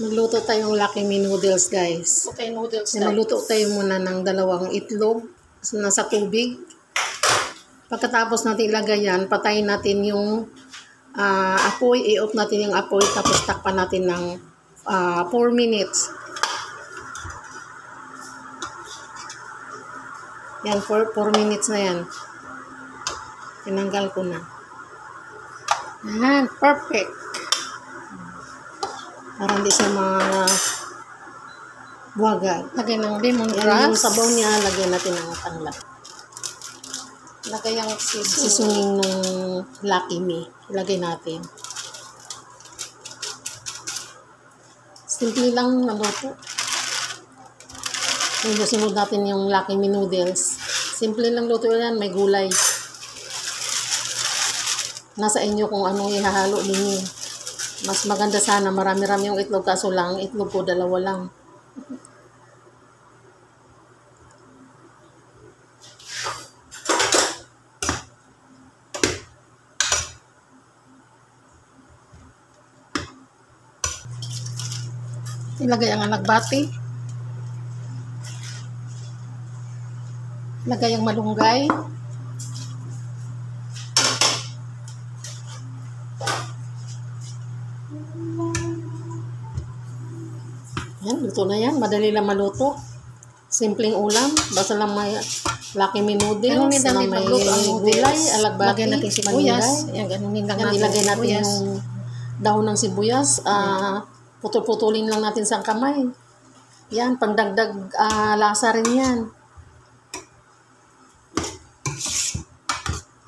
Magluto tayong Lucky Me noodles, guys. Okay, noodles E, magluto tayo muna ng 2 itlog na sa tubig. Pagkatapos natin ilagay yan, patayin natin yung apoy. I-off natin yung apoy, tapos takpan natin ng 4 minutes. Yan, 4 minutes na yan. Tinanggal ko na. Yan, perfect. Para hindi siya buwaga. Lagay ng lemongrass. Yan yung sabaw niya, lagyan natin ng tanglad. Lagay ang Sisungin nung Lucky Me. Ilagay natin. Simple lang na luto. Sunod natin yung Lucky Me noodles. Simple lang luto yan, may gulay. Nasa inyo kung anong ihahalo ninyo. Mas maganda sana, marami-rami yung itlog, kaso lang, itlog ko 2 lang. Ilagay ang alagbati. Ilagay ang malunggay. Yan, luto na yan. Madali lang maluto. Simpleng ulam. Basta lang may Lucky Me noodles na may gulay, alagbati, lagyan natin sibuyas. Yan, ganunin lang natin. Ilagay natin yung dahon ng sibuyas. Putol-putulin lang natin sa kamay. Yan, pangdagdag lasa rin yan.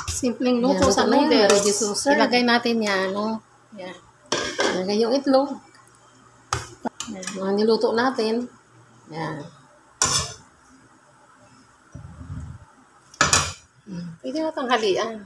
Simpleng luto sa noodles. Ready to serve. Ilagay natin yan, no? Yan. Ilagay yung itlog. Mga niluto natin. Yan. Pwede na tanghalian.